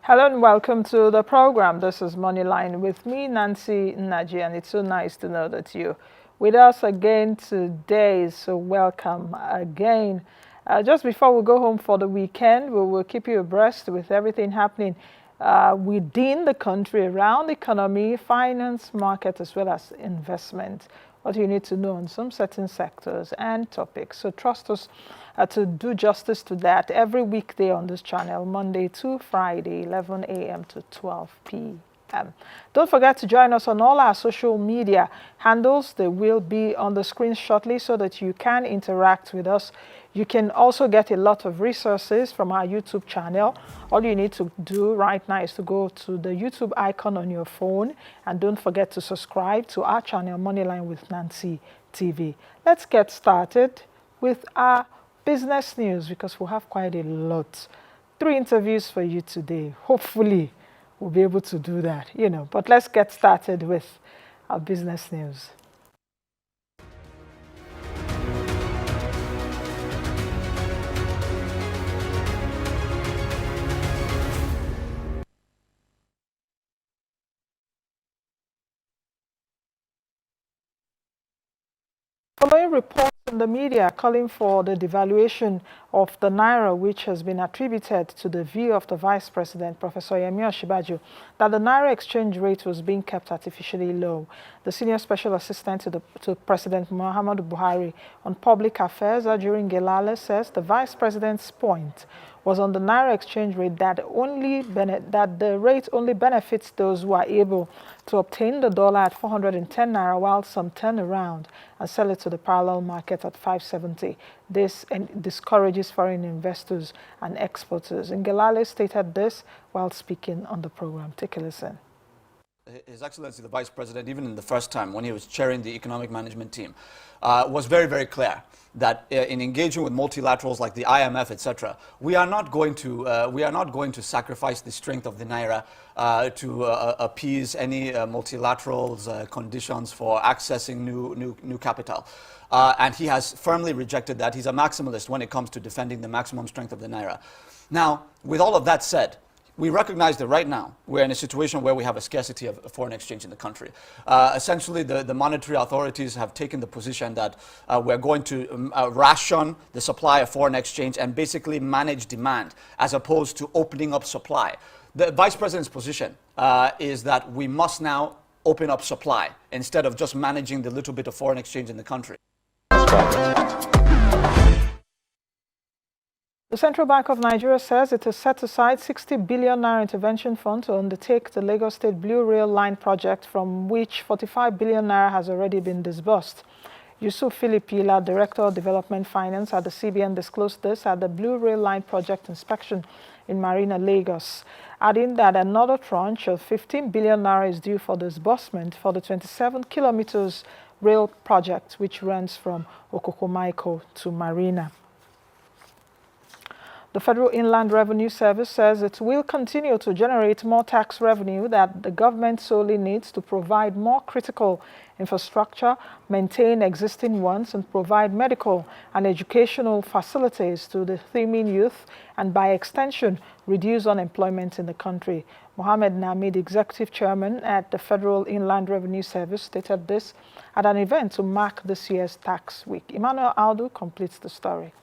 Hello and welcome to the program. This is Moneyline with me, Nancy Naji, and it's so nice to know that you're with us again today. So welcome again. Just before we go home for the weekend, we will keep you abreast with everything happening within the country, around the economy, finance, market, as well as investment. What you need to know on some certain sectors and topics. So trust us to do justice to that every weekday on this channel, Monday to Friday, 11 a.m. to 12 p.m. Don't forget to join us on all our social media handles. They will be on the screen shortly so that you can interact with us. You can also get a lot of resources from our YouTube channel. All you need to do right now is to go to the YouTube icon on your phone, and don't forget to subscribe to our channel, Moneyline with Nancy TV. Let's get started with our business news because we'll have quite a lot. 3 interviews for you today. Hopefully, we'll be able to do that, But let's get started with our business news. Following reports in the media calling for the devaluation of the Naira, which has been attributed to the view of the Vice President, Professor Yemi Osinbajo, that the Naira exchange rate was being kept artificially low. The Senior Special Assistant to President Muhammadu Buhari on Public Affairs, Ajurin Gelale, says the Vice President's point was on the Naira exchange rate that the rate only benefits those who are able to obtain the dollar at 410 Naira, while some turn around and sell it to the parallel market at 570. This discourages foreign investors and exporters. Ngelale stated this while speaking on the program. Take a listen. His Excellency, the Vice President, even in the first time when he was chairing the economic management team, was very, very clear that in engaging with multilaterals like the IMF, etc., we are not going to sacrifice the strength of the Naira to appease any multilaterals conditions for accessing new capital. And he has firmly rejected that. He's a maximalist when it comes to defending the maximum strength of the Naira. Now, with all of that said, we recognize that right now we're in a situation where we have a scarcity of foreign exchange in the country. Essentially, the monetary authorities have taken the position that we're going to ration the supply of foreign exchange and basically manage demand as opposed to opening up supply. The Vice President's position is that we must now open up supply instead of just managing the little bit of foreign exchange in the country. The Central Bank of Nigeria says it has set aside 60 billion naira intervention fund to undertake the Lagos State Blue Rail Line project, from which 45 billion naira has already been disbursed. Yusuf Philipila, Director of Development Finance at the CBN, disclosed this at the Blue Rail Line project inspection in Marina, Lagos, adding that another tranche of 15 billion naira is due for disbursement for the 27 kilometers rail project, which runs from Okokomaiko to Marina. The Federal Inland Revenue Service says it will continue to generate more tax revenue that the government solely needs to provide more critical infrastructure, maintain existing ones, and provide medical and educational facilities to the teeming youth, and by extension, reduce unemployment in the country. Mohammed Namid, Executive Chairman at the Federal Inland Revenue Service, stated this at an event to mark this year's tax week. Emmanuel Aldo completes the story.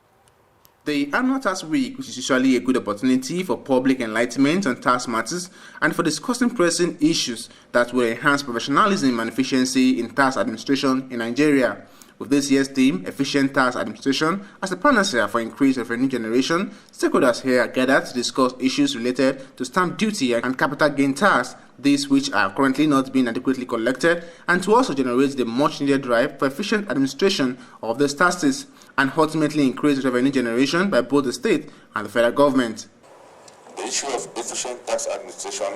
The annual tax week, which is usually a good opportunity for public enlightenment on tax matters and for discussing pressing issues that will enhance professionalism and efficiency in tax administration in Nigeria. With this year's theme, Efficient Tax Administration, as a panacea for increased revenue generation, stakeholders here are gathered to discuss issues related to stamp duty and capital gain tax, these which are currently not being adequately collected, and to also generate the much-needed drive for efficient administration of these taxes, and ultimately increase revenue generation by both the state and the federal government. The issue of efficient tax administration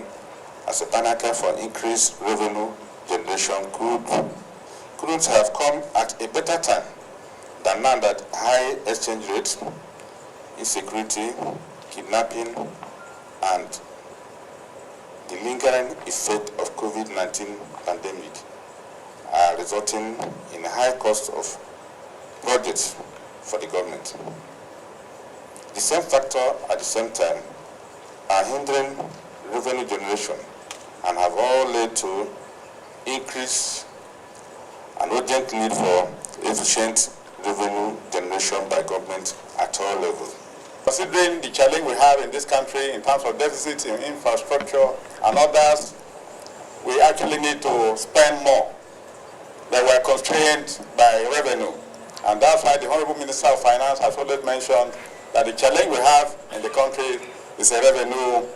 as a panacea for increased revenue generation couldn't have come at a better time than now that high exchange rates, insecurity, kidnapping, and the lingering effect of COVID-19 pandemic are resulting in a high cost of projects for the government. The same factor at the same time are hindering revenue generation and have all led to increase and urgent need for efficient revenue generation by government at all levels. Considering the challenge we have in this country in terms of deficits in infrastructure and others, we actually need to spend more. They were constrained by revenue. And that's why the Honorable Minister of Finance has always mentioned that the challenge we have in the country is a revenue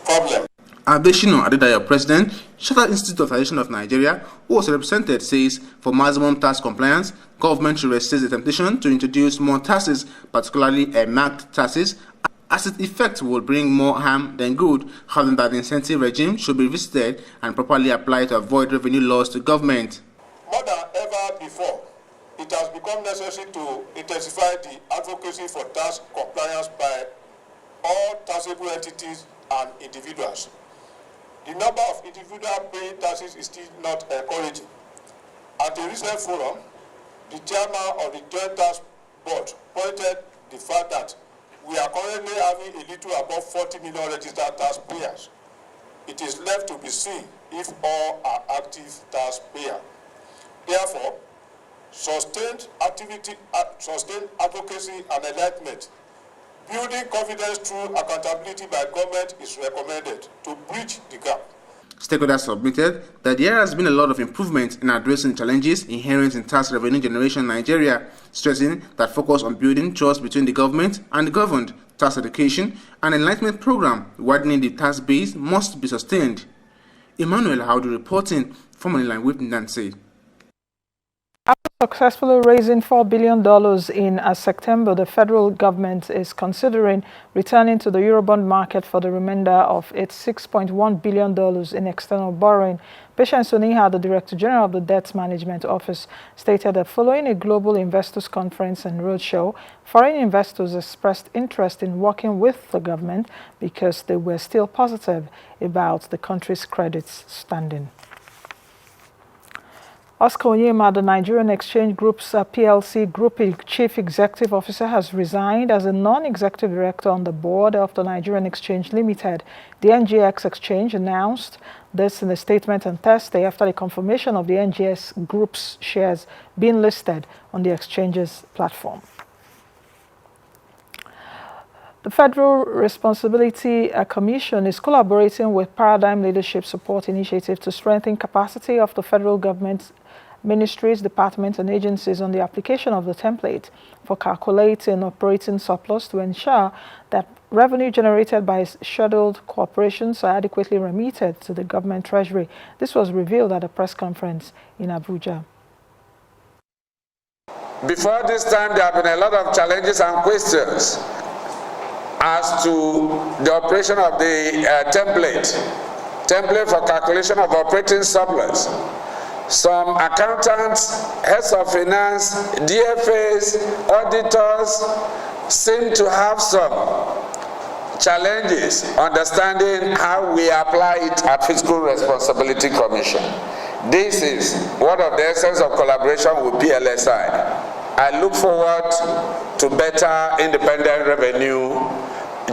problem. Adeshino Adedayo, President, Chartered Institute of Taxation of Nigeria, who was represented, says for maximum tax compliance, government should resist the temptation to introduce more taxes, particularly marked taxes, as its effect will bring more harm than good, having that the incentive regime should be revisited and properly applied to avoid revenue loss to government. More than ever before, it has become necessary to intensify the advocacy for tax compliance by all taxable entities and individuals. The number of individuals paying taxes is still not encouraging. At a recent forum, the chairman of the Joint Tax Board pointed the fact that we are currently having a little above 40 million registered taxpayers. It is left to be seen if all are active taxpayers. Therefore, sustained advocacy and enlightenment, building confidence through accountability by government is recommended to bridge the gap. Stakeholders submitted that there has been a lot of improvement in addressing challenges inherent in tax revenue generation in Nigeria, stressing that focus on building trust between the government and the governed, tax education, and enlightenment program widening the tax base must be sustained. Emmanuel Howdy reporting from Moneyline with Nancy. After successfully raising $4 billion in September, the federal government is considering returning to the Eurobond market for the remainder of its $6.1 billion in external borrowing. Patience Oniha, the Director General of the Debt Management Office, stated that following a global investors conference and roadshow, foreign investors expressed interest in working with the government because they were still positive about the country's credit standing. Oscar Onyema, the Nigerian Exchange Group's PLC Group Chief Executive Officer, has resigned as a non-executive director on the board of the Nigerian Exchange Limited. The NGX Exchange announced this in a statement on Thursday after the confirmation of the NGX Group's shares being listed on the exchange's platform. The Federal Responsibility Commission is collaborating with Paradigm Leadership Support Initiative to strengthen capacity of the federal government ministries, departments, and agencies on the application of the template for calculating operating surplus to ensure that revenue generated by scheduled corporations are adequately remitted to the government treasury. This was revealed at a press conference in Abuja. Before this time, there have been a lot of challenges and questions as to the operation of the template for calculation of operating surplus. Some accountants, heads of finance, DFAs, auditors seem to have some challenges understanding how we apply it at Fiscal Responsibility Commission. This is one of the essence of collaboration with PLSI. I look forward to better independent revenue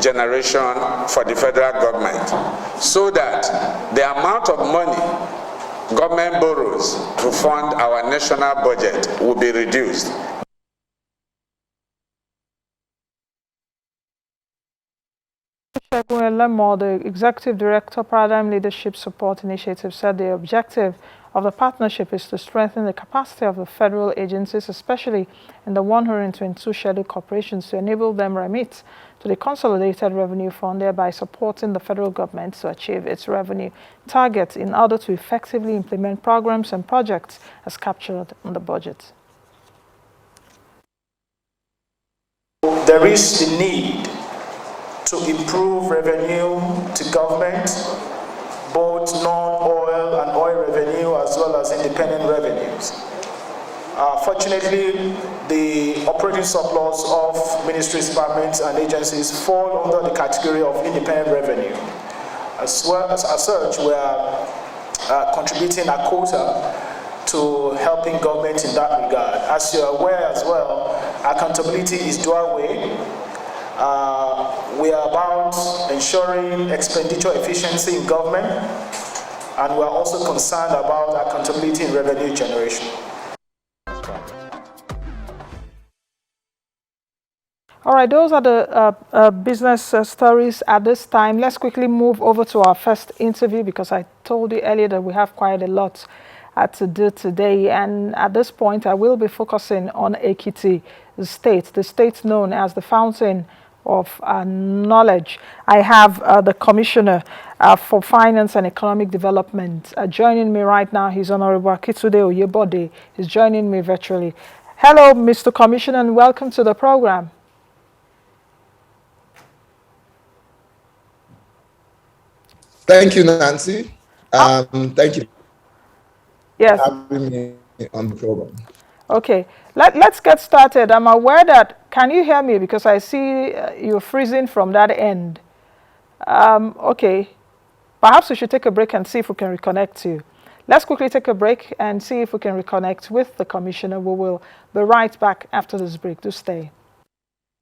generation for the federal government so that the amount of money government borrows to fund our national budget will be reduced. Lemo, the Executive Director, Paradigm Leadership Support Initiative, said the objective of the partnership is to strengthen the capacity of the federal agencies, especially in the 122 scheduled corporations, to enable them remit to the Consolidated Revenue Fund, thereby supporting the federal government to achieve its revenue targets in order to effectively implement programs and projects as captured in the budget. There is the need to improve revenue to government, both non-oil and oil revenue as well as independent revenues. Fortunately, the operating surplus of ministries, departments, and agencies fall under the category of independent revenue. As such, we are contributing a quota to helping government in that regard. As you're aware as well, accountability is dual way. we are about ensuring expenditure efficiency in government, and we are also concerned about accountability in revenue generation. All right, those are the business stories at this time. Let's quickly move over to our first interview because I told you earlier that we have quite a lot to do today. And at this point, I will be focusing on Ekiti State, the state known as the fountain of knowledge. I have the Commissioner for Finance and Economic Development joining me right now. He's Honorable Akintunde Oyebode. He's joining me virtually. Hello, Mr. Commissioner, and welcome to the program. Thank you, Nancy. Thank you for having me on the program. Okay, let's get started. I'm aware that, can you hear me? Because I see you're freezing from that end. Okay, perhaps we should take a break and see if we can reconnect you. Let's quickly take a break and see if we can reconnect with the Commissioner. We will be right back after this break. Do stay.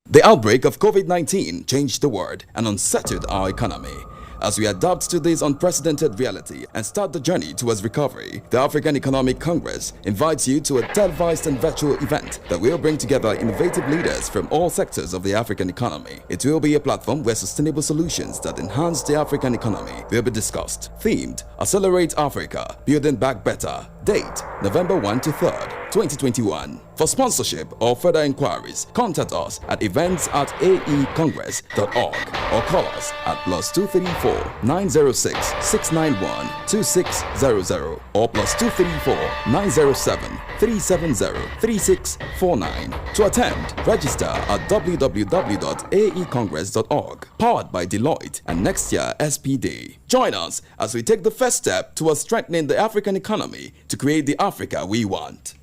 The outbreak of COVID-19 changed the world and unsettled our economy. As we adapt to this unprecedented reality and start the journey towards recovery, the African Economic Congress invites you to a televised and virtual event that will bring together innovative leaders from all sectors of the African economy. It will be a platform where sustainable solutions that enhance the African economy will be discussed. Themed, Accelerate Africa, Building Back Better. Date, November 1 to 3rd, 2021. For sponsorship or further inquiries, contact us at events@aecongress.org or call us at +234 906 691 2600 or +234 907 370 3649. To attend, register at www.aecongress.org. Powered by Deloitte and Next Year SPD. Join us as we take the first step towards strengthening the African economy to create the Africa we want.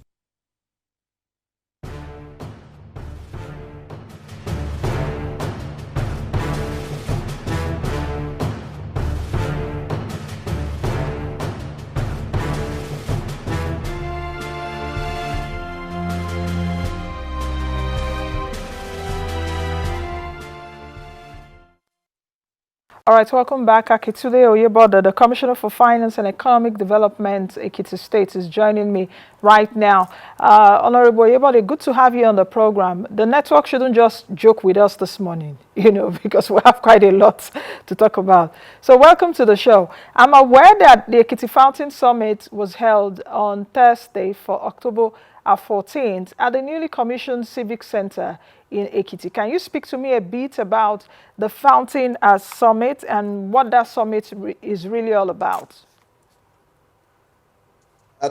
All right, welcome back. Akintunde Oyebode, the Commissioner for Finance and Economic Development, Ekiti State, is joining me right now. Honorable Oyebode, good to have you on the program. The network shouldn't just joke with us this morning, because we have quite a lot to talk about. So welcome to the show. I'm aware that the Ekiti Fountain Summit was held on Thursday for October 14th at the newly commissioned Civic Center in Ekiti. Can you speak to me a bit about the Fountain Summit and what that summit is really all about?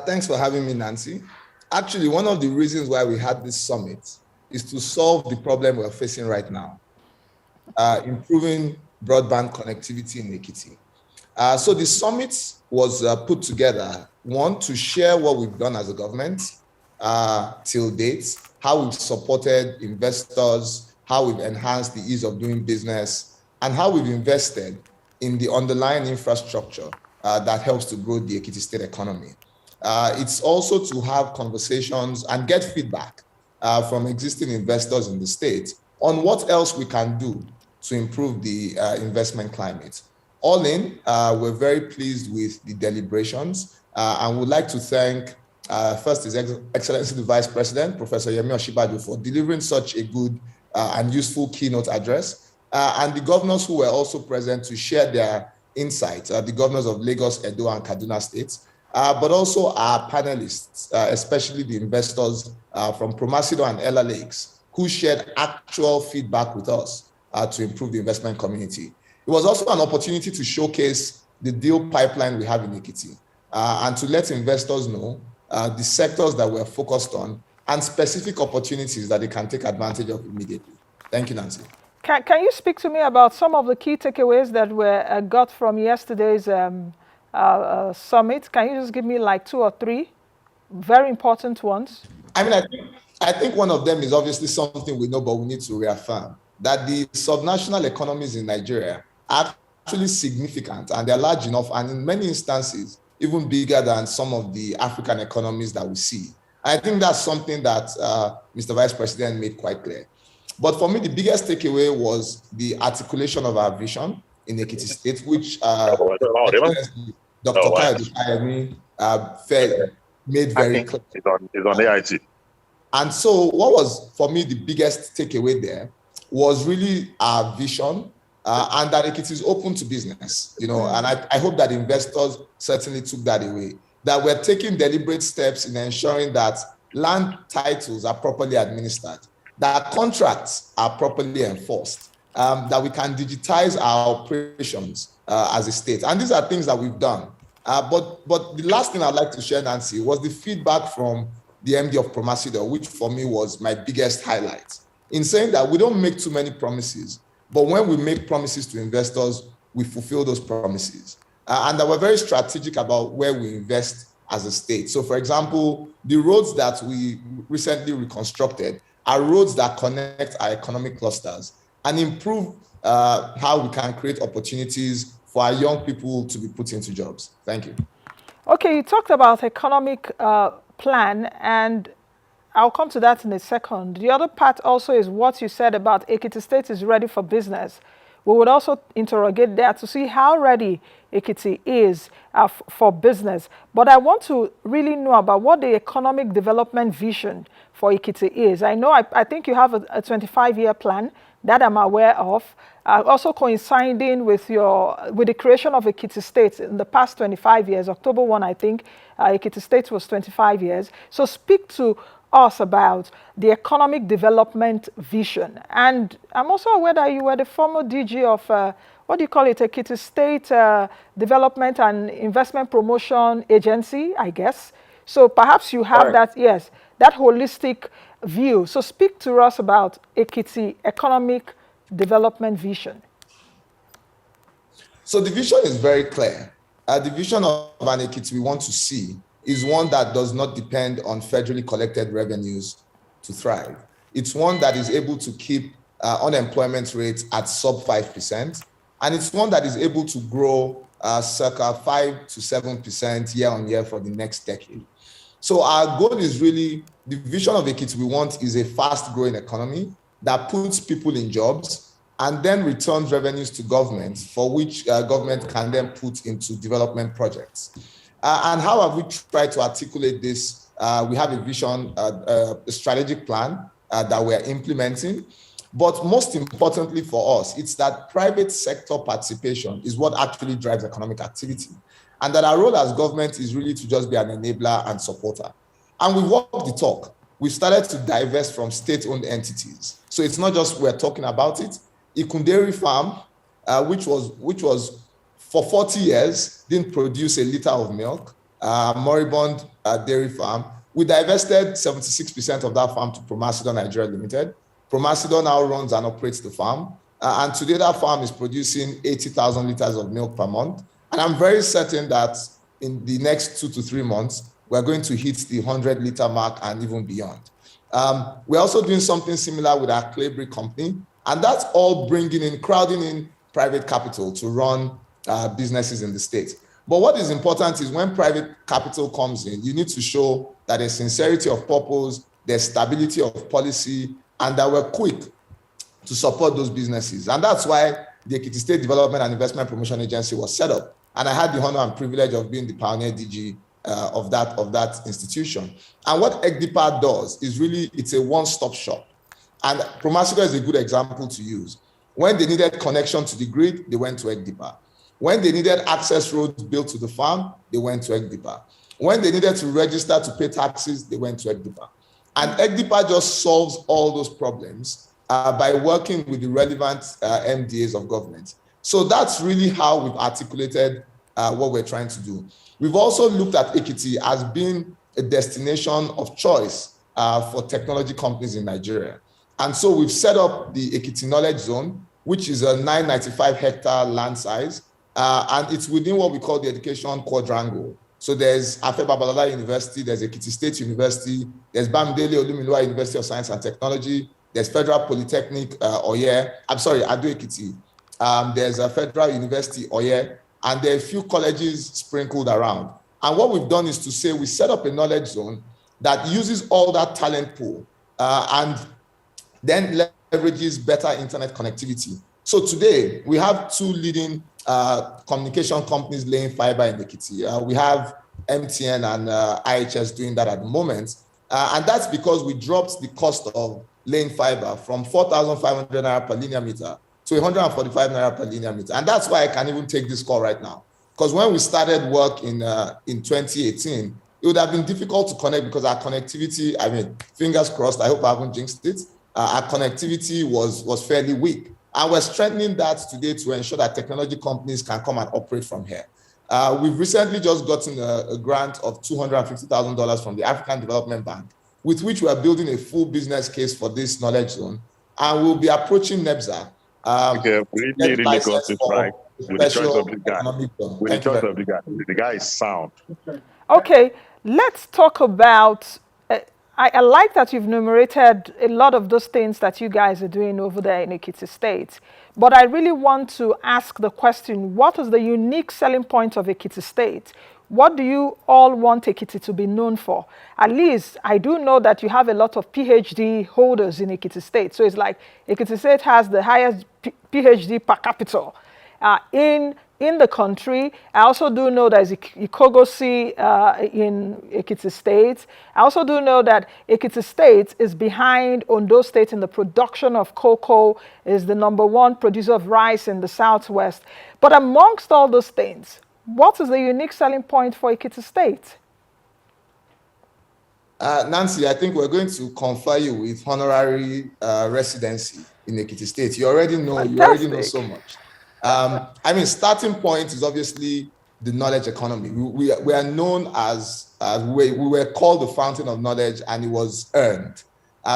Thanks for having me, Nancy. Actually, one of the reasons why we had this summit is to solve the problem we're facing right now, improving broadband connectivity in Ekiti. So the summit was put together, one, to share what we've done as a government till date, how we've supported investors, how we've enhanced the ease of doing business, and how we've invested in the underlying infrastructure that helps to grow the Ekiti State economy. It's also to have conversations and get feedback from existing investors in the state on what else we can do to improve the investment climate. All in, we're very pleased with the deliberations and would like to thank first His Excellency the Vice President, Professor Yemi Osinbajo, for delivering such a good and useful keynote address, and the governors who were also present to share their insights, the governors of Lagos, Edo, and Kaduna states, but also our panelists, especially the investors from Promasido and Ella Lakes, who shared actual feedback with us to improve the investment community. It was also an opportunity to showcase the deal pipeline we have in Ekiti and to let investors know the sectors that we're focused on and specific opportunities that they can take advantage of immediately. Thank you, Nancy. Can you speak to me about some of the key takeaways that were got from yesterday's summit? Can you just give me like 2 or 3 very important ones? I think one of them is obviously something we know, but we need to reaffirm that the subnational economies in Nigeria are actually significant and they're large enough, and in many instances, even bigger than some of the African economies that we see. I think that's something that Mr. Vice President made quite clear. But for me, the biggest takeaway was the articulation of our vision in Ekiti State, which Dr. Kayode Fayemi made very clear. It's on AIT. And so what was, for me, the biggest takeaway there was really our vision and that Ekiti is open to business, and I hope that investors certainly took that away, that we're taking deliberate steps in ensuring that land titles are properly administered, that contracts are properly enforced, that we can digitize our operations as a state. And these are things that we've done. But the last thing I'd like to share, Nancy, was the feedback from the MD of Promasido, which for me was my biggest highlight, in saying that we don't make too many promises, but when we make promises to investors, we fulfill those promises. And that we're very strategic about where we invest as a state. So for example, the roads that we recently reconstructed are roads that connect our economic clusters and improve how we can create opportunities for our young people to be put into jobs. Thank you. Okay, you talked about economic plan, and I'll come to that in a second. The other part also is what you said about Ekiti State is ready for business. We would also interrogate that to see how ready Ekiti is for business. But I want to really know about what the economic development vision for Ekiti is. I know, I think you have a 25-year plan that I'm aware of, also coinciding with the creation of Ekiti State in the past 25 years. October 1, I think, Ekiti State was 25 years. So speak to us about the economic development vision. And I'm also aware that you were the former DG of, what do you call it, Ekiti State Development and Investment Promotion Agency, I guess. So perhaps you have that, yes, that holistic view. So speak to us about Ekiti economic development vision. So the vision is very clear. The vision of an Ekiti we want to see is one that does not depend on federally collected revenues to thrive. It's one that is able to keep unemployment rates at sub 5%, and it's one that is able to grow circa 5 to 7% year on year for the next decade. So our goal is really, the vision of Ekiti we want is a fast growing economy that puts people in jobs and then returns revenues to government, for which government can then put into development projects. And how have we tried to articulate this? We have a vision, a strategic plan that we're implementing. But most importantly for us, it's that private sector participation is what actually drives economic activity. And that our role as government is really to just be an enabler and supporter. And we've walked the talk. We've started to divest from state-owned entities. So it's not just we're talking about it. Ikunderi Farm, which was for 40 years, didn't produce a liter of milk. Moribund Dairy Farm, we divested 76% of that farm to Promasido Nigeria Limited. Promasido now runs and operates the farm. And today that farm is producing 80,000 liters of milk per month. And I'm very certain that in the next 2 to 3 months, we're going to hit the 100-liter mark and even beyond. We're also doing something similar with our clay brick company. And that's all crowding in private capital to run businesses in the state. But what is important is when private capital comes in, you need to show that there's sincerity of purpose, there's stability of policy, and that we're quick to support those businesses. And that's why the Ekiti State Development and Investment Promotion Agency was set up. And I had the honor and privilege of being the pioneer DG of that institution. And what EGDIPA does is really, it's a one-stop shop. And Promasido is a good example to use. When they needed connection to the grid, they went to EGDIPA. When they needed access roads built to the farm, they went to EGDIPA. When they needed to register to pay taxes, they went to EGDIPA. And EGDIPA just solves all those problems by working with the relevant MDAs of government. So that's really how we've articulated what we're trying to do. We've also looked at Ekiti as being a destination of choice for technology companies in Nigeria. And so we've set up the Ekiti Knowledge Zone, which is a 995-hectare land size, and it's within what we call the education quadrangle. So there's Afe Babalola University, there's Ekiti State University, there's Bamidele Olumilua University of Science and Technology, there's Federal Polytechnic Ado Ekiti, there's a Federal University Oye, and there are a few colleges sprinkled around. And what we've done is to say we set up a knowledge zone that uses all that talent pool and then leverages better internet connectivity. So today, we have two leading communication companies laying fiber in Ekiti. We have MTN and IHS doing that at the moment. And that's because we dropped the cost of laying fiber from 4,500 naira per linear meter to 145 naira per linear meter. And that's why I can even take this call right now. Because when we started work in 2018, it would have been difficult to connect because our connectivity, I mean, fingers crossed, I hope I haven't jinxed it, our connectivity was fairly weak. And we're strengthening that today to ensure that technology companies can come and operate from here. We've recently just gotten a grant of $250,000 from the African Development Bank, with which we are building a full business case for this knowledge zone. And we'll be approaching NEBSA. Really got it right with the choice of the guy. With the choice of the guy. The guy is sound. Okay, let's talk about, I like that you've enumerated a lot of those things that you guys are doing over there in Ekiti State. But I really want to ask the question, what is the unique selling point of Ekiti State? What do you all want Ekiti to be known for? At least I do know that you have a lot of PhD holders in Ekiti State. So it's like Ekiti State has the highest PhD per capita in the country. I also do know there's Ikogosi in Ekiti State. I also do know that Ekiti State is behind Ondo State in the production of cocoa, is the #1 producer of rice in the Southwest. But amongst all those things, what is the unique selling point for Ekiti State? Nancy, I think we're going to confer you with honorary residency in Ekiti State. You already know. Fantastic. You already know so much. I mean, starting point is obviously the knowledge economy. We are known as, we were called the fountain of knowledge, and it was earned.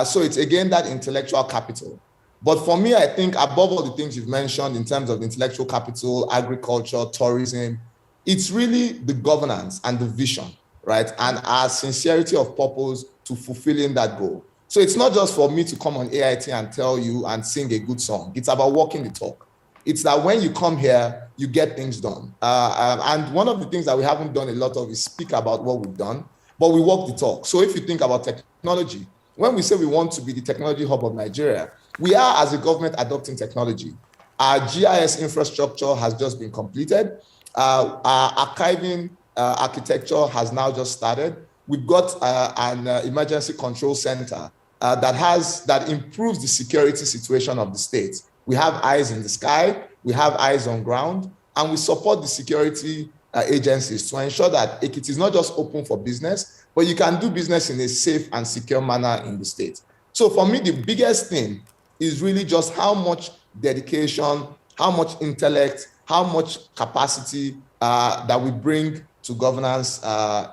So it's again that intellectual capital. But for me, I think above all the things you've mentioned in terms of intellectual capital, agriculture, tourism, it's really the governance and the vision, right? And our sincerity of purpose to fulfilling that goal. So it's not just for me to come on AIT and tell you and sing a good song. It's about walking the talk. It's that when you come here, you get things done. And one of the things that we haven't done a lot of is speak about what we've done, but we walk the talk. So if you think about technology, when we say we want to be the technology hub of Nigeria, we are, as a government, adopting technology. Our GIS infrastructure has just been completed. Our archiving architecture has now just started. We've got an emergency control center that improves the security situation of the state. We have eyes in the sky, we have eyes on ground, and we support the security agencies to ensure that Ekiti is not just open for business, but you can do business in a safe and secure manner in the state. So for me, the biggest thing is really just how much dedication, how much intellect, how much capacity that we bring to governance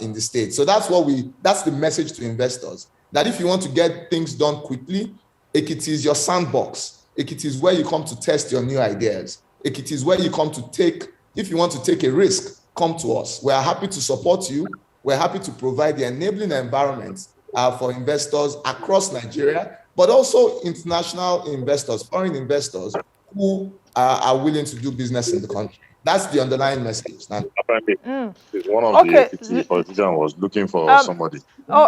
in the state. So that's the message to investors, that if you want to get things done quickly, Ekiti is your sandbox. Ekiti is where you come to test your new ideas. Ekiti is where you come to if you want to take a risk, come to us. We're happy to support you. We're happy to provide the enabling environment for investors across Nigeria, but also international investors, foreign investors who are willing to do business in the country. That's the underlying message. One of the Ekiti politicians was looking for somebody. Oh,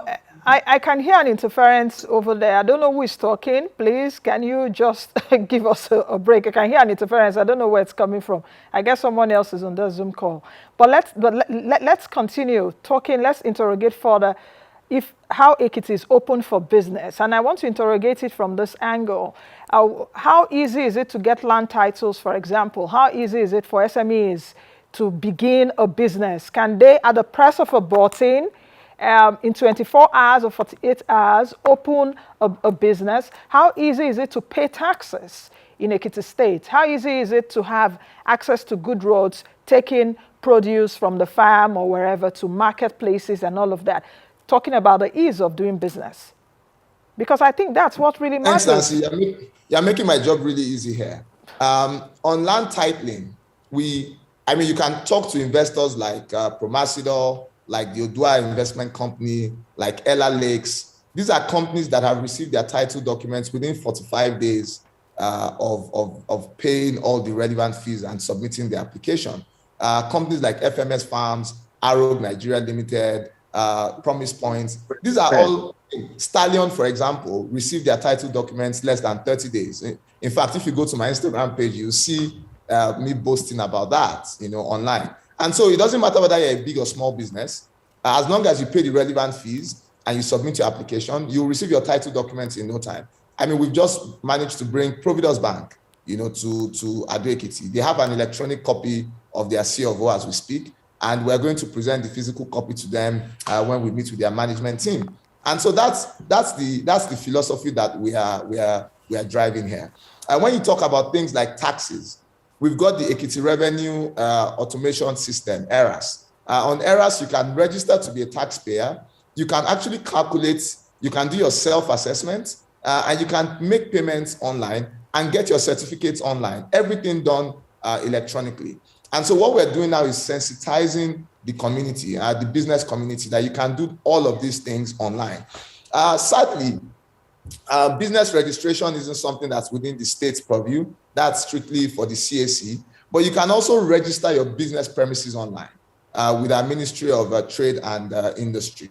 I can hear an interference over there. I don't know who is talking. Please, can you just give us a break? I can hear an interference. I don't know where it's coming from. I guess someone else is on the Zoom call. But let's continue talking. Let's interrogate further how Ekiti is open for business. And I want to interrogate it from this angle. How easy is it to get land titles, for example? How easy is it for SMEs to begin a business? Can they, at the press of a button, in 24 hours or 48 hours, open a business? How easy is it to pay taxes in Ekiti State? How easy is it to have access to good roads, taking produce from the farm or wherever to marketplaces and all of that? Talking about the ease of doing business. Because I think that's what really matters. Thanks, Nancy. You're making my job really easy here. On land titling, you can talk to investors like Promasidor, like the Odua Investment Company, like Ella Lakes. These are companies that have received their title documents within 45 days of paying all the relevant fees and submitting the application. Companies like FMS Farms, Arrow Nigeria Limited, Promise Points. These are all Stallion, for example, received their title documents less than 30 days. In fact, if you go to my Instagram page, you'll see me boasting about that, online. And so it doesn't matter whether you're a big or small business, as long as you pay the relevant fees and you submit your application, you'll receive your title documents in no time. I mean, we've just managed to bring Providence Bank, to Ado Ekiti. They have an electronic copy of their C of O as we speak, and we're going to present the physical copy to them when we meet with their management team. And so that's the philosophy that we are driving here. And when you talk about things like taxes, we've got the Ekiti Revenue Automation System, ERAS. On ERAS, you can register to be a taxpayer. You can actually calculate, you can do your self-assessment, and you can make payments online and get your certificates online. Everything done electronically. And so what we're doing now is sensitizing the community, the business community, that you can do all of these things online. Sadly, business registration isn't something that's within the state's purview. That's strictly for the CAC. But you can also register your business premises online with our Ministry of Trade and Industry.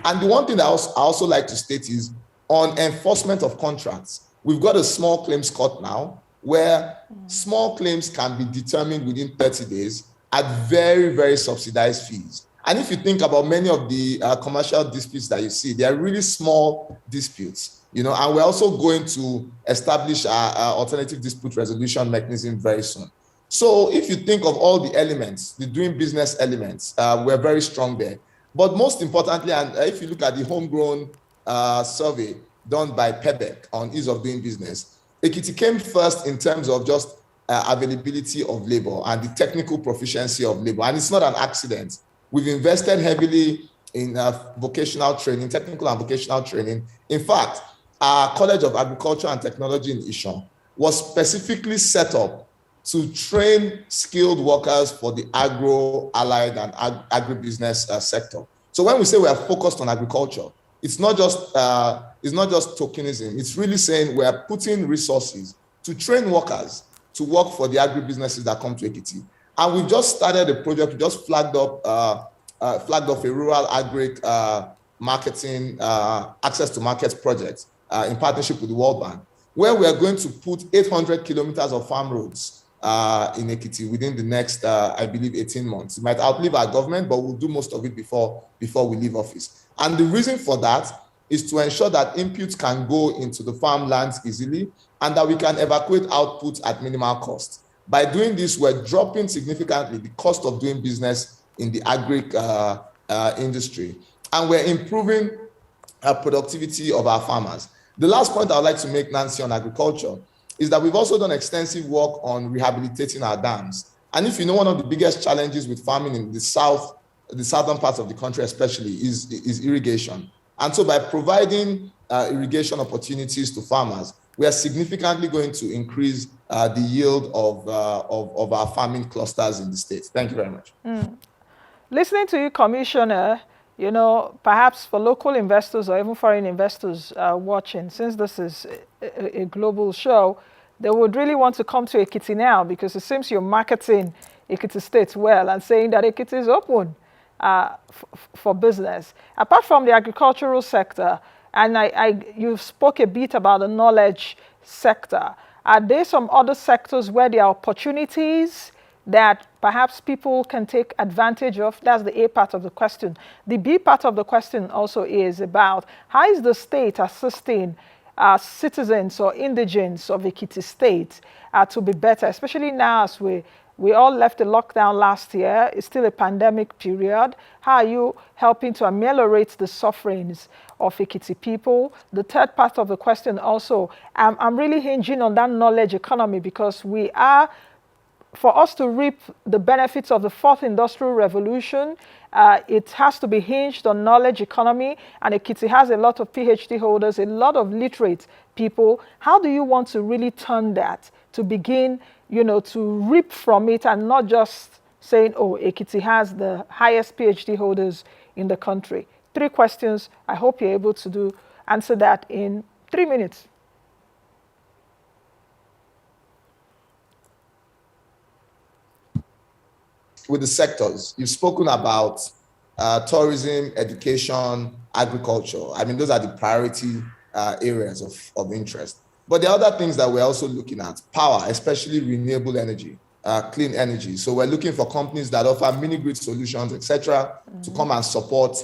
And the one thing that I also like to state is on enforcement of contracts. We've got a small claims court now where small claims can be determined within 30 days at very, very subsidized fees. And if you think about many of the commercial disputes that you see, they are really small disputes, and we're also going to establish our alternative dispute resolution mechanism very soon. So if you think of all the elements, the doing business elements, we're very strong there. But most importantly, and if you look at the homegrown survey done by PEBEC on ease of doing business, Ekiti came first in terms of just availability of labor and the technical proficiency of labor. And it's not an accident. We've invested heavily in vocational training, technical and vocational training. In fact, our College of Agriculture and Technology in Ishon was specifically set up to train skilled workers for the agro, allied, and agribusiness sector. So when we say we are focused on agriculture, it's not just tokenism. It's really saying we are putting resources to train workers to work for the agribusinesses that come to Ekiti. And we've just started a project. We just flagged off a rural agri marketing access to markets project in partnership with the World Bank, where we are going to put 800 kilometers of farm roads in Ekiti within the next, I believe, 18 months. It might outlive our government, but we'll do most of it before we leave office. And the reason for that is to ensure that inputs can go into the farmlands easily and that we can evacuate outputs at minimal cost. By doing this, we're dropping significantly the cost of doing business in the agri industry, and we're improving productivity of our farmers. The last point I would like to make, Nancy, on agriculture is that we've also done extensive work on rehabilitating our dams. And if you know, one of the biggest challenges with farming in the southern parts of the country especially is irrigation. And so by providing irrigation opportunities to farmers, we are significantly going to increase the yield of our farming clusters in the state. Thank you very much. Listening to you, Commissioner, perhaps for local investors or even foreign investors watching, since this is a global show, they would really want to come to Ekiti now because it seems you're marketing Ekiti State well and saying that Ekiti is open for business. Apart from the agricultural sector, and you spoke a bit about the knowledge sector, are there some other sectors where there are opportunities that perhaps people can take advantage of? That's the A part of the question. The B part of the question also is about how is the state assisting citizens or indigents of Ekiti State to be better, especially now as we all left the lockdown last year. It's still a pandemic period. How are you helping to ameliorate the sufferings of Ekiti people? The third part of the question also, I'm really hinging on that knowledge economy because for us to reap the benefits of the fourth industrial revolution, it has to be hinged on knowledge economy, and Ekiti has a lot of PhD holders, a lot of literate people. How do you want to really turn that to begin, to reap from it and not just saying, oh, Ekiti has the highest PhD holders in the country? 3 questions. I hope you're able to answer that in 3 minutes. With the sectors, you've spoken about tourism, education, agriculture. I mean, those are the priority areas of interest. But there are other things that we're also looking at: power, especially renewable energy, clean energy. So we're looking for companies that offer mini-grid solutions, etc., to come and support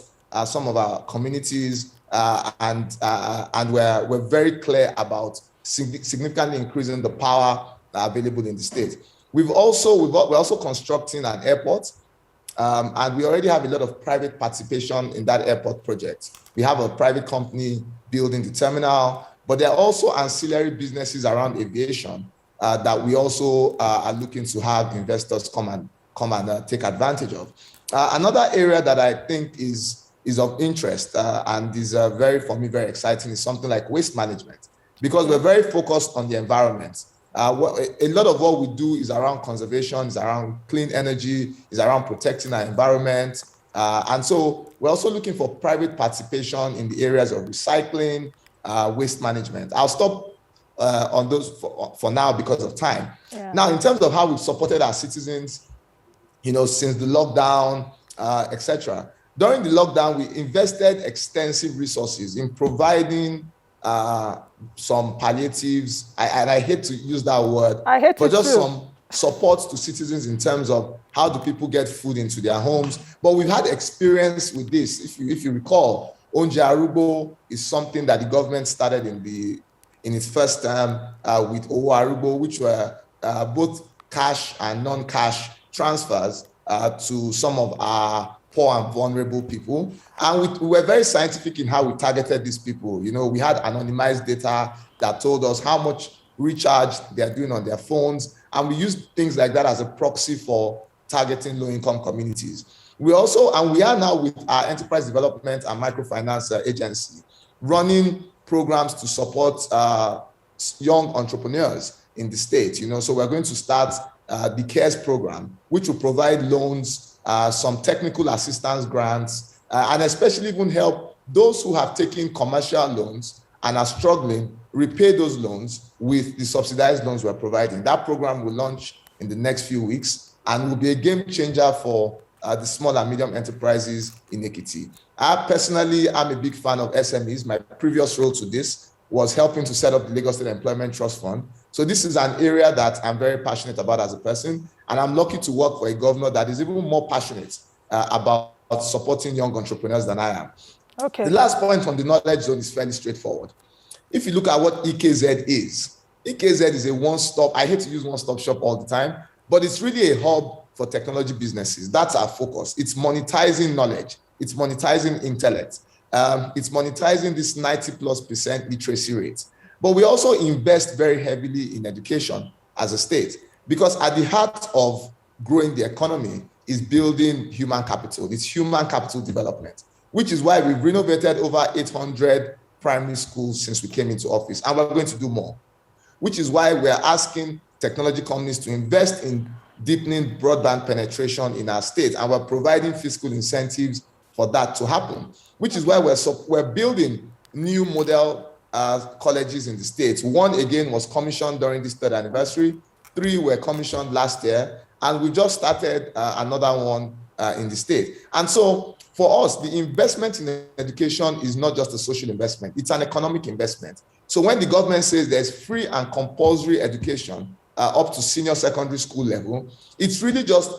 some of our communities, and we're very clear about significantly increasing the power available in the state. We're also constructing an airport, and we already have a lot of private participation in that airport project. We have a private company building the terminal, but there are also ancillary businesses around aviation that we also are looking to have investors come and take advantage of. Another area that I think is of interest and is for me very exciting is something like waste management, because we're very focused on the environment. A lot of what we do is around conservation, is around clean energy, is around protecting our environment. And so we're also looking for private participation in the areas of recycling, waste management. I'll stop on those for now because of time. Yeah. Now, in terms of how we've supported our citizens, since the lockdown, etc. During the lockdown, we invested extensive resources in providing some palliatives. I hate to use that word, but just some support to citizens in terms of how do people get food into their homes. But we've had experience with this. If you recall, Onje Arubo is something that the government started in its first term with Owo Arubo, which were both cash and non-cash transfers to some of our poor and vulnerable people. And we were very scientific in how we targeted these people. We had anonymized data that told us how much recharge they're doing on their phones. And we used things like that as a proxy for targeting low-income communities. We are now with our enterprise development and microfinance agency running programs to support young entrepreneurs in the state. So we're going to start the CARES program, which will provide loans, some technical assistance grants, and especially even help those who have taken commercial loans and are struggling repay those loans with the subsidized loans we're providing. That program will launch in the next few weeks and will be a game changer for the small and medium enterprises in Ekiti. I personally am a big fan of SMEs. My previous role to this was helping to set up the Lagos State Employment Trust Fund. So this is an area that I'm very passionate about as a person, and I'm lucky to work for a governor that is even more passionate about supporting young entrepreneurs than I am. Okay. The last point on the knowledge zone is fairly straightforward. If you look at what EKZ is a one-stop, I hate to use one-stop shop all the time, but it's really a hub for technology businesses. That's our focus. It's monetizing knowledge. It's monetizing intellect. It's monetizing this 90+% literacy rate. But we also invest very heavily in education as a state, because at the heart of growing the economy is building human capital. It's human capital development, which is why we've renovated over 800 primary schools since we came into office, and we're going to do more, which is why we're asking technology companies to invest in deepening broadband penetration in our state, and we're providing fiscal incentives for that to happen, which is why we're building new model colleges in the state. One, again, was commissioned during this third anniversary. 3 were commissioned last year, and we just started another one in the state. And so for us, the investment in education is not just a social investment, it's an economic investment. So when the government says there's free and compulsory education up to senior secondary school level, it's really just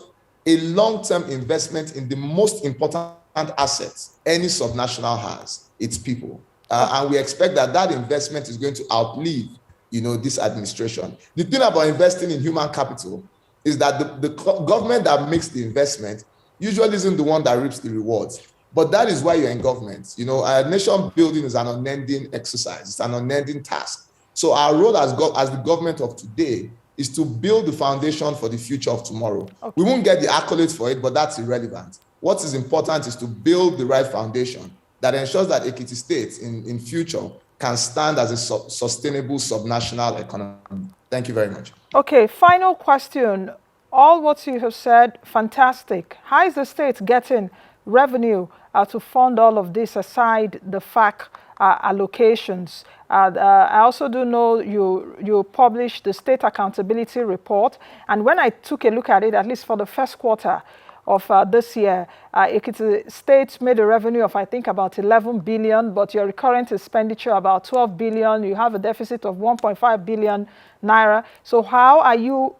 a long-term investment in the most important asset any subnational has, its people. And we expect that investment is going to outlive, this administration. The thing about investing in human capital is that the government that makes the investment usually isn't the one that reaps the rewards. But that is why you're in government. Nation building is an unending exercise. It's an unending task. So our role as the government of today is to build the foundation for the future of tomorrow. Okay. We won't get the accolades for it, but that's irrelevant. What is important is to build the right foundation that ensures that Ekiti State in future can stand as a sustainable subnational economy. Thank you very much. Okay, final question. All what you have said, fantastic. How is the state getting revenue to fund all of this aside the FAC allocations? I also do know you published the State Accountability Report, and when I took a look at it, at least for the first quarter of this year, Ekiti State made a revenue of, I think, about 11 billion, but your recurrent expenditure about 12 billion. You have a deficit of 1.5 billion naira. So how are you,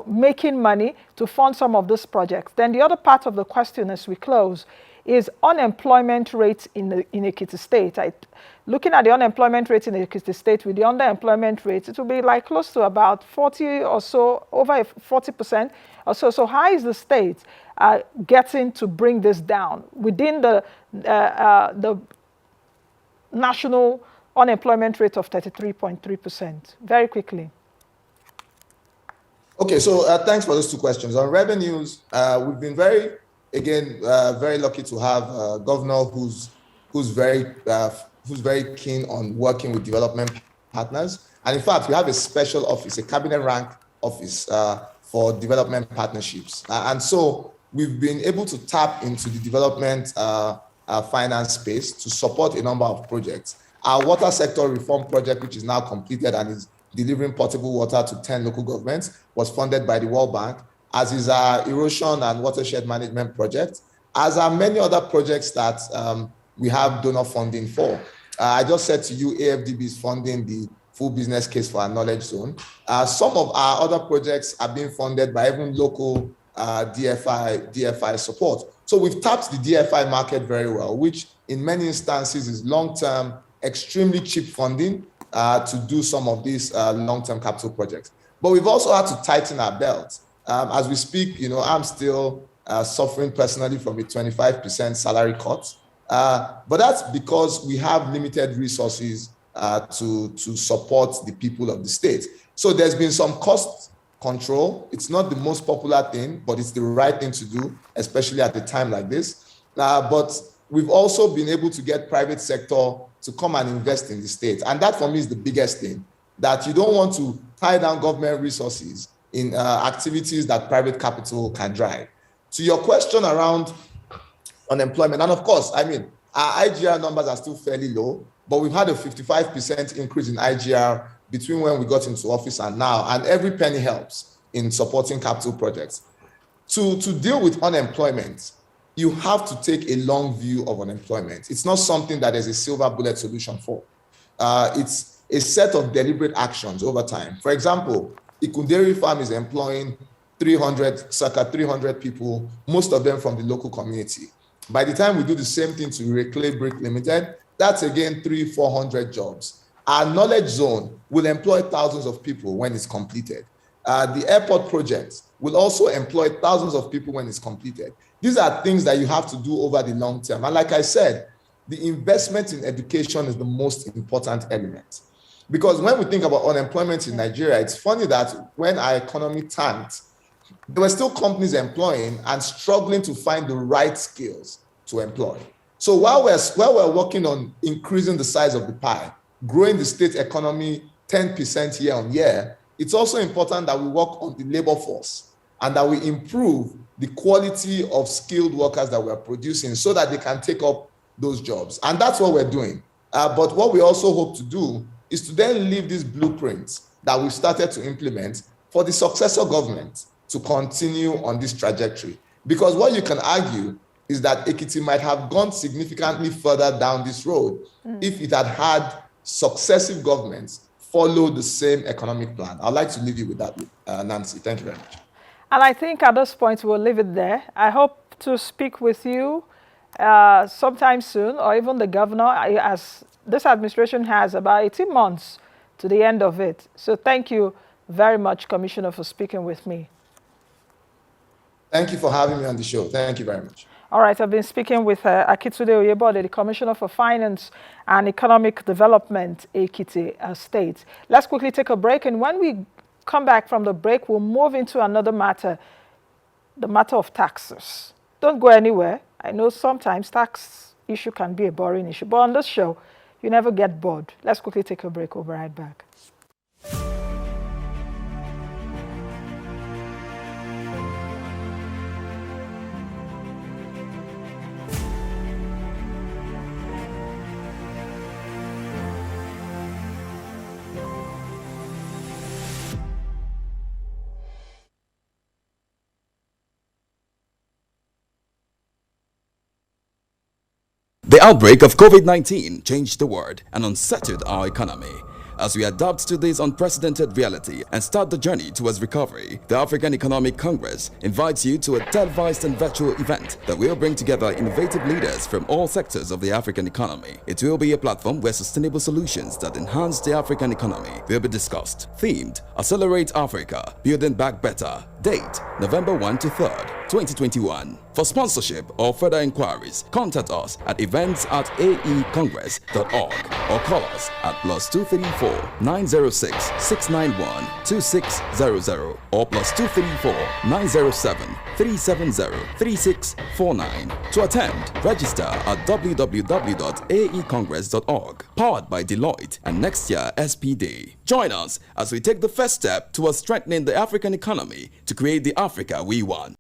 making money to fund some of these projects? Then the other part of the question as we close is unemployment rates in Ekiti State. Looking at the unemployment rate in Ekiti State with the underemployment rate, it will be like close to about 40 or so, over 40% or so. So how is the state getting to bring this down within the national unemployment rate of 33.3%? Very quickly. Okay, so thanks for those two questions. On revenues, we've been very lucky to have a governor who's very keen on working with development partners. And in fact, we have a special office, a cabinet rank office for development partnerships. And so we've been able to tap into the development finance space to support a number of projects. Our water sector reform project, which is now completed and is delivering potable water to 10 local governments, was funded by the World Bank, as is our erosion and watershed management project, as are many other projects that we have donor funding for. I just said to you, AFDB is funding the full business case for our knowledge zone. Some of our other projects are being funded by even local DFI support. So we've tapped the DFI market very well, which in many instances is long-term, extremely cheap funding to do some of these long-term capital projects. But we've also had to tighten our belts. As we speak, I'm still suffering personally from a 25% salary cut. But that's because we have limited resources to support the people of the state. So there's been some cost control. It's not the most popular thing, but it's the right thing to do, especially at a time like this. But we've also been able to get private sector to come and invest in the state. And that for me is the biggest thing, that you don't want to tie down government resources in activities that private capital can drive. To your question around unemployment, and of course, our IGR numbers are still fairly low, but we've had a 55% increase in IGR between when we got into office and now, and every penny helps in supporting capital projects. To deal with unemployment, you have to take a long view of unemployment. It's not something that there's a silver bullet solution for. It's a set of deliberate actions over time. For example, Ikunderi Farm is employing circa 300 people, most of them from the local community. By the time we do the same thing to Reclay Brick Limited, that's again 300-400 jobs. Our knowledge zone will employ thousands of people when it's completed. The airport project will also employ thousands of people when it's completed. These are things that you have to do over the long term. And like I said, the investment in education is the most important element. Because when we think about unemployment in Nigeria, it's funny that when our economy tanked, there were still companies employing and struggling to find the right skills to employ. So while we're working on increasing the size of the pie, growing the state economy 10% year on year, it's also important that we work on the labor force and that we improve the quality of skilled workers that we're producing so that they can take up those jobs. And that's what we're doing. But what we also hope to do is to then leave these blueprints that we've started to implement for the successor government to continue on this trajectory. Because what you can argue is that Ekiti might have gone significantly further down this road if it had had successive governments follow the same economic plan. I'd like to leave you with that, Nancy. Thank you very much. And I think at this point, we'll leave it there. I hope to speak with you sometime soon, or even the governor, as this administration has about 18 months to the end of it. So thank you very much, Commissioner, for speaking with me. Thank you for having me on the show. Thank you very much. All right, I've been speaking with Akintunde Oyebode, the Commissioner for Finance and Economic Development, Ekiti State. Let's quickly take a break, and when we come back from the break, we'll move into another matter, the matter of taxes. Don't go anywhere. I know sometimes tax issue can be a boring issue, but on this show, you never get bored. Let's quickly take a break. We'll be right back. The outbreak of COVID-19 changed the world and unsettled our economy. As we adapt to this unprecedented reality and start the journey towards recovery, the African Economic Congress invites you to a televised and virtual event that will bring together innovative leaders from all sectors of the African economy. It will be a platform where sustainable solutions that enhance the African economy will be discussed. Themed, Accelerate Africa, Building Back Better. Date, November 1 to 3rd, 2021. For sponsorship or further inquiries, contact us at events@aecongress.org or call us at +234 906 691 2600 or +234 907 370 3649. To attend, register at www.aecongress.org. Powered by Deloitte and Next Year SPD. Join us as we take the first step towards strengthening the African economy to create the Africa we want.